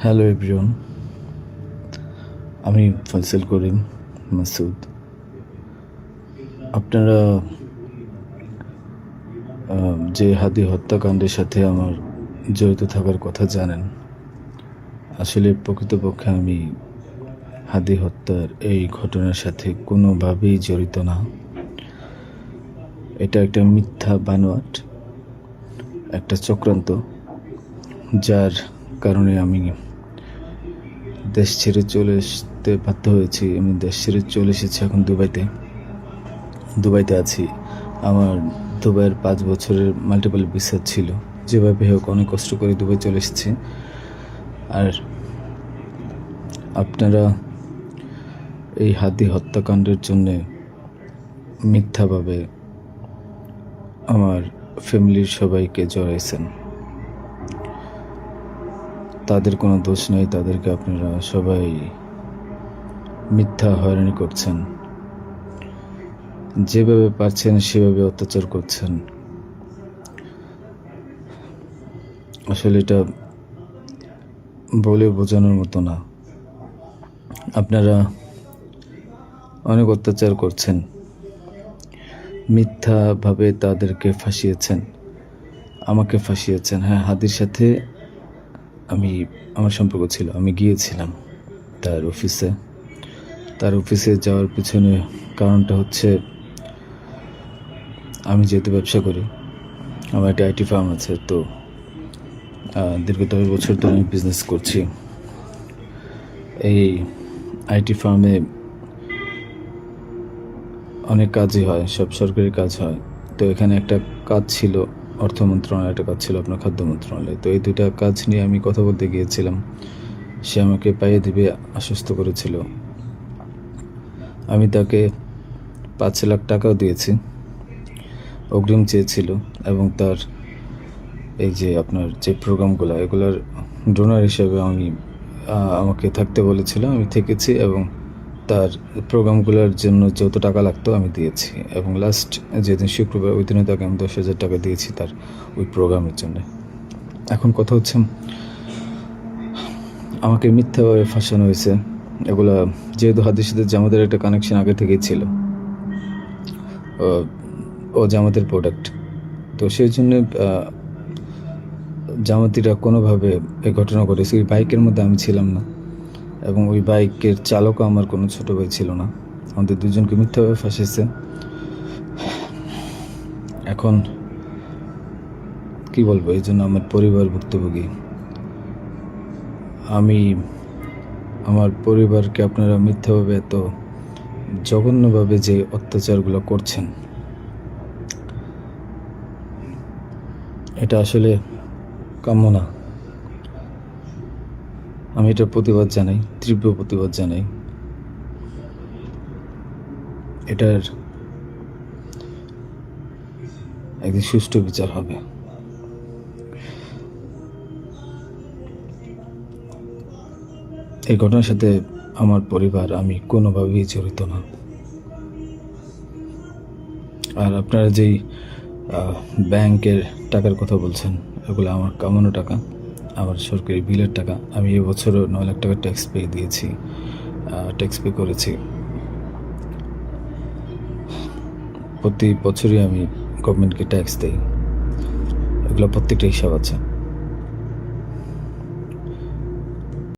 Hello everyone, আমি ফয়সাল করিম মাসুদ। আপনারা যে হাদি হত্যাকাণ্ডের সাথে আমার জড়িত থাকার কথা জানেন। আসলে প্রকৃতপক্ষে আমি হাদি হত্যার এই ঘটনার সাথে কোনোভাবেই জড়িত না। এটা একটা মিথ্যা বানোয়াট, একটা চক্রান্ত, যার কারণে আমি দেশ ছেড়ে চলে আসতে বাধ্য হয়েছি। আমি দেশ ছেড়ে চলে এসেছি এখন দুবাইতে আছি। আমার দুবাইয়ের 5 বছরের মাল্টিপল ভিসা ছিল। যেভাবে হোক অনেক কষ্ট করে দুবাই চলে এসেছি। আর আপনারা এই হাদি হত্যাকাণ্ডের জন্যে মিথ্যাভাবে আমার ফ্যামিলির সবাইকে জড়াইছেন। তাদের কোনো দোষ নেই, তাদেরকে আপনারা সবাই মিথ্যা হয়রানি করছেন। যেভাবে পারছেন সেভাবে অত্যাচার করছেন। আসলে এটা বলে বোঝানোর মতো না। আপনারা অনেক অত্যাচার করছেন, মিথ্যাভাবে তাদেরকে ফাঁসিয়েছেন, আমাকে ফাঁসিয়েছেন। হ্যাঁ, হাদির সাথে আমার সম্পর্ক ছিল। আমি গিয়েছিলাম তার অফিসে যাওয়ার পিছনে কারণটা হচ্ছে, আমি যেহেতু ব্যবসা করি, আমার একটা আইটি ফার্ম আছে। তো দীর্ঘ 10 বছর ধরে আমি বিজনেস করছি। এই আইটি ফার্মে অনেক কাজই হয়, সব সরকারি কাজ হয়। তো এখানে একটা কাজ ছিল অর্থ মন্ত্রণালয়, একটা কাজ ছিল আপনার খাদ্য মন্ত্রণালয়। তো এই দুইটা কাজ নিয়ে আমি কথা বলতে গিয়েছিলাম। সে আমাকে পাইয়ে দিবে আশ্বস্ত করেছিল। আমি তাকে 5 লাখ টাকাও দিয়েছি, অগ্রিম চেয়েছিল। এবং তার এই যে আপনার যে প্রোগ্রামগুলো, এগুলোর ডোনার হিসেবে আমাকে থাকতে বলেছিল। আমি থেকেছি এবং তার প্রোগ্রামগুলোর জন্য যত টাকা লাগতো আমি দিয়েছি। এবং লাস্ট যেদিন শুক্রবার, ওই দিনে তাকে আমি 10,000 টাকা দিয়েছি তার ওই প্রোগ্রামের জন্য। এখন কথা হচ্ছে, আমাকে মিথ্যাভাবে ফাঁসানো হয়েছে। এগুলা যেহেতু হাদির সাথে জামাতের একটা কানেকশন আগে থেকেই ছিল, ও জামাতের প্রোডাক্ট। তো সেই জন্য জামাতিরা কোনোভাবে এই ঘটনা ঘটেছে। ওই বাইকের মধ্যে আমি ছিলাম না, এবং ওই বাইকের চালকও আমার কোনো ছোট ভাই ছিল না। আমাদের দুজনকে মিথ্যাভাবে ফাঁসিয়েছে। এখন কি বলবো, এই জন্য আমার পরিবার ভুক্তভোগী। আমার পরিবারকে আপনারা মিথ্যাভাবে এত জঘন্যভাবে যে অত্যাচারগুলো করছেন, এটা আসলে কাম্য না। আমি এটার প্রতিবাদ জানাই, তীব্র প্রতিবাদ জানাই। এটার একদিন সুষ্ঠু বিচার হবে। এই ঘটনার সাথে আমার পরিবার, আমি কোনোভাবেই জড়িত না। আর আপনারা যেই ব্যাংকের টাকার কথা বলছেন, এগুলো আমার কামানো টাকা, আমার সরকারি বিলের টাকা। আমি এবছরও 9 লাখ টাকা ট্যাক্স পে করেছি। প্রতি বছরই আমি গভর্নমেন্টকে ট্যাক্স দিই। এগুলো প্রত্যেকটা হিসাব আছে।